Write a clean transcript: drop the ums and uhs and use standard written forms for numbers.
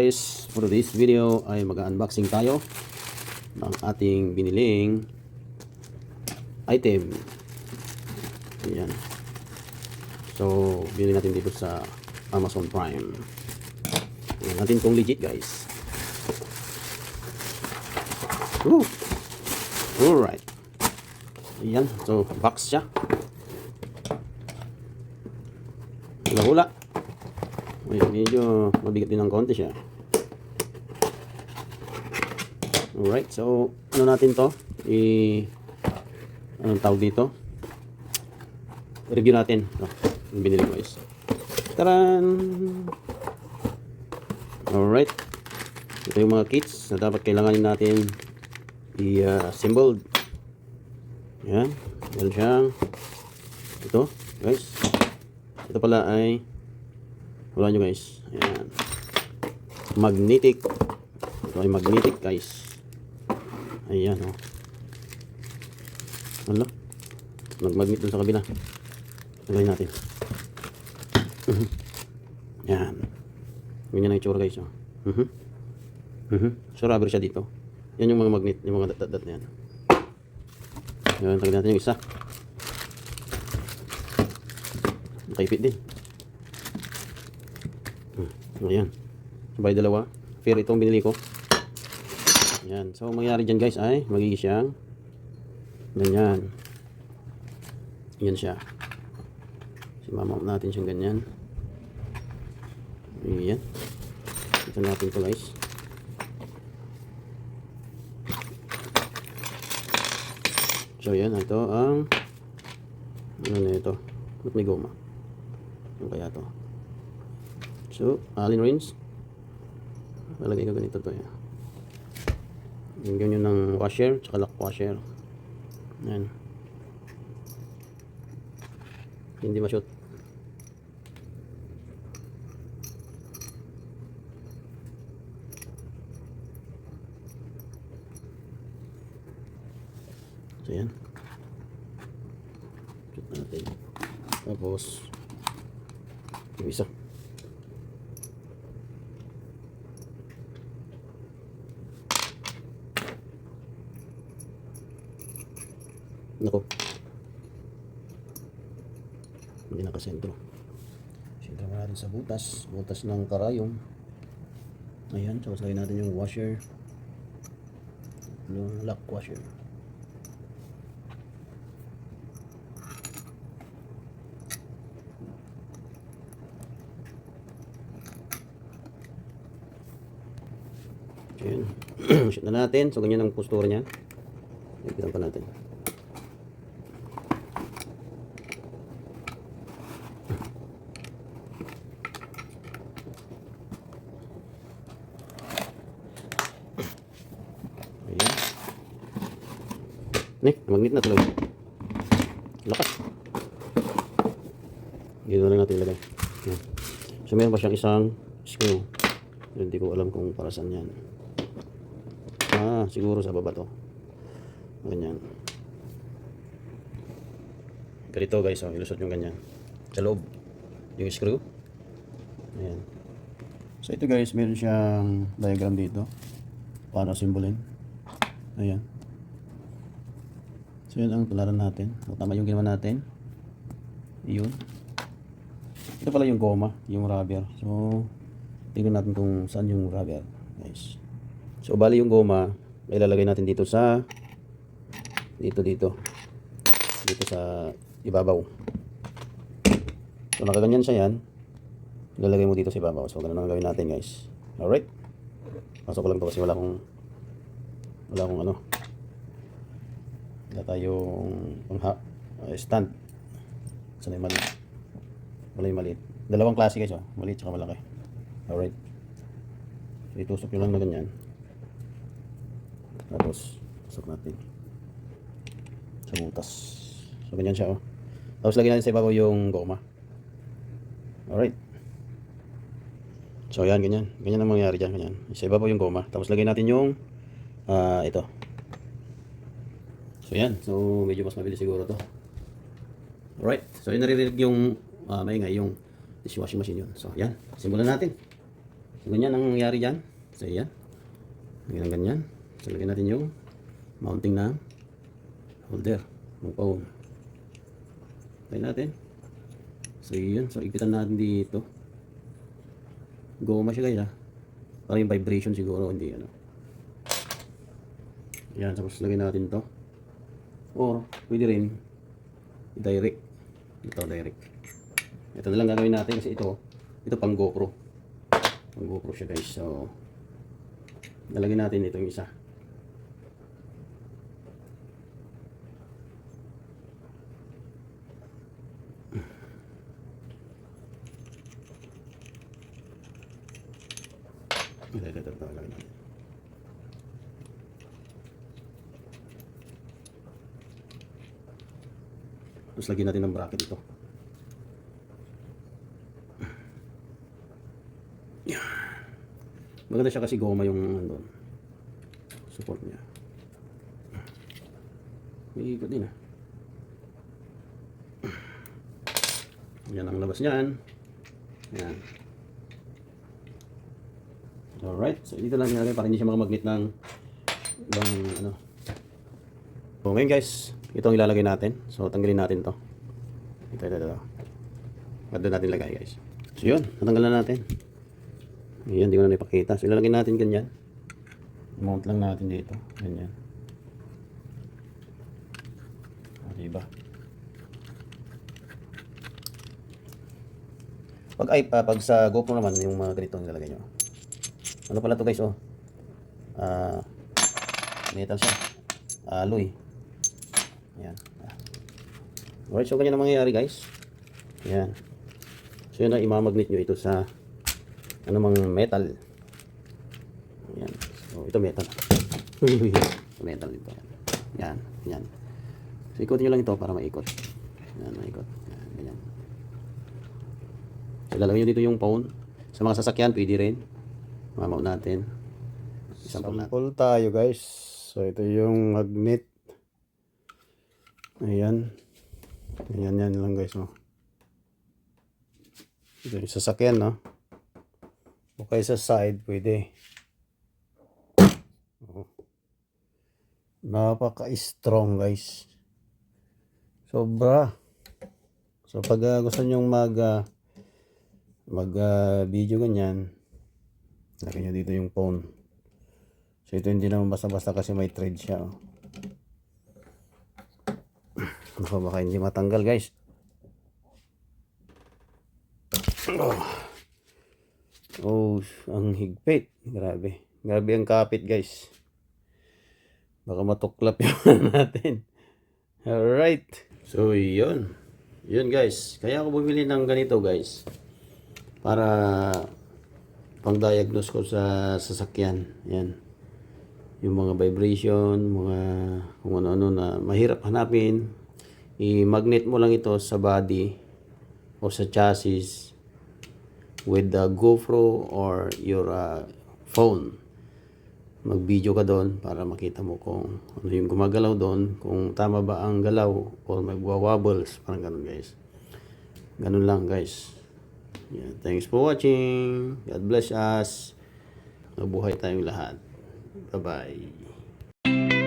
guys, for this video ay mag-unboxing tayo ng ating biniling item. Ayan. So, binili natin dito sa Amazon Prime. Tingnan natin kung legit guys. Alright. Ayan. So, box siya. Hula-hula. Medyo mabigat din ng konti siya. Alright, so ano natin to? Anong tawag dito? Review natin. Yung binili ko guys. Taran! Alright. Ito yung mga kits na dapat kailanganin natin i-assembled. Yan. Yan siyang ito guys. Ito pala ay wala nyo guys. Ayan. Magnetic. Ito ay magnetic guys. Ayan o. Wala. Mag-magnet dun sa kabila. Lagay natin. Ayan. Ganyan ang itsura guys o. So rubber siya dito. Yan yung mga magnet. Yung mga dat-dat na yan. Ayan. Tagay natin yung isa. Nakaipit din. Ayan. Sabay dalawa. Fair itong binili ko. Ayan. So, mangyari dyan guys ay magiging siyang ganyan. Ayan siya. Simamount natin siyang ganyan. Ayan. Ito natin ito guys. So, ayan. Ito ang ano na ito. Ba't may goma? Ano kaya ito? So, Allen wrench. Lalagay ko ganito to. Yung ganyan ng washer, tsaka lock washer. Ayan. Hindi ma-shoot. So, ayan. Shoot natin. Tapos, yung isa. Nako. Hindi nakasentro. Sentro natin sa butas. Butas ng karayom. Ayan. Tapos lagyan natin yung washer. Yung lock washer. Ayan. Shoot na natin. So ganyan ang postura niya. Ipitan pa natin. Magnet na talaga. Lakas. Dito lang natin ilagay. So meron pa siyang isang screw. Hindi ko alam kung para saan yan. Siguro sa baba to. Ganyan. Ganito guys, ilusot yung ganyan. Sa loob. Yung screw. Ayan. So ito guys, meron siyang diagram dito. Para simbolin. Ayan. So yun ang tularan natin. Tama yung ginawa natin. Yun. Ito pala yung goma, yung rubber. So tingnan natin kung saan yung rubber guys. So bali yung goma ilalagay natin dito sa dito sa ibabaw. So nakaganyan siya yan. Ilalagay mo dito sa ibabaw. So ganun ang gawin natin guys. Alright. Pasok ko lang to kasi wala akong ano. Wala tayong stand. Sana yung maliit. Wala yung maliit. Dalawang klase guys. Maliit tsaka malaki. Alright. So itusok nyo lang na ganyan. Tapos tusok natin sa butas. So ganyan siya. Tapos lagyan natin sa ibabaw yung goma. Alright. So yan, ganyan. Ganyan ang mangyayari dyan. Ganyan. Sa ibabaw yung goma. Tapos lagyan natin yung ito. So yan, so medyo mas mabilis siguro to. Alright, so yun naririnig yung maingay yung dishwashing machine yun. So yan, simulan natin. So, ganyan ang nangyayari dyan. So, yan. Ganyan. So, lagyan natin yung mounting na holder ng phone. Lagyan natin. So, yun. So, ipitan natin dito. Goma siya guys ha. Parang yung vibration siguro. Hindi ano. Yan. Tapos lagyan natin to. Or, pwede rin direct. Ito, direct. Ito na lang gagawin natin kasi ito pang GoPro. Pang GoPro siya guys. So, nalagyan natin ito yung isa. Ito, lagyan natin. Tapos lagyan natin ng bracket ito. Maganda siya kasi goma yung doon. Support niya. May ikot din ah. Yan ang labas niyan. Yan. Alright. So dito lang nilagay para hindi siya makamagnet ng ibang ano. So ngayon guys, ito ang ilalagay natin. So tanggalin natin to. Ito. Pwede natin lagay guys. So yun, natanggalan na natin. Ayan, hindi ko na ipakita. So ilalagay natin ganyan. Mount lang natin dito. Ganyan. Diba? Pag sa GoPro naman, yung mga ganito nilalagay nyo. Ano pala to guys, oh. Metal siya. Alloy. Ayan. Alright, so ganyan ang mangyayari guys. Ayan. So yun na, imamagnet nyo ito sa anumang metal. Ayan. So ito metal. Ito metal dito. Ayan. Ayan. So ikotin nyo lang ito para maikot. Ayan, maikot. Ayan, ganyan. So lalagay nyo dito yung phone. Sa mga sasakyan, pwede rin. Mamaw natin. Sample tayo guys. So ito yung magnet. Ayan. Ayan yan lang guys. Oh. Ito yung sasakyan, no? Okay, sa side pwede. Oh. Napaka-strong guys. Sobra. So pag gusto nyong mag video ganyan, lagyan nyo dito yung phone. So ito hindi naman basta-basta kasi may thread siya. Oh. Baka hindi matanggal guys. Oh, ang higpit. Grabe. Grabe ang kapit guys. Baka matuklap yung natin. Alright. So yun. Yun guys. Kaya ako bumili ng ganito guys. Para pang-diagnose ko sa sasakyan. Yan. Yung mga vibration, mga kung ano-ano na mahirap hanapin. I-magnet mo lang ito sa body o sa chassis with the GoPro or your phone. Mag-video ka doon para makita mo kung ano yung gumagalaw doon, kung tama ba ang galaw or magwa-wobbles, parang ganun guys. Ganun lang guys. Yeah, thanks for watching. God bless us. Mabuhay tayong lahat. Bye-bye.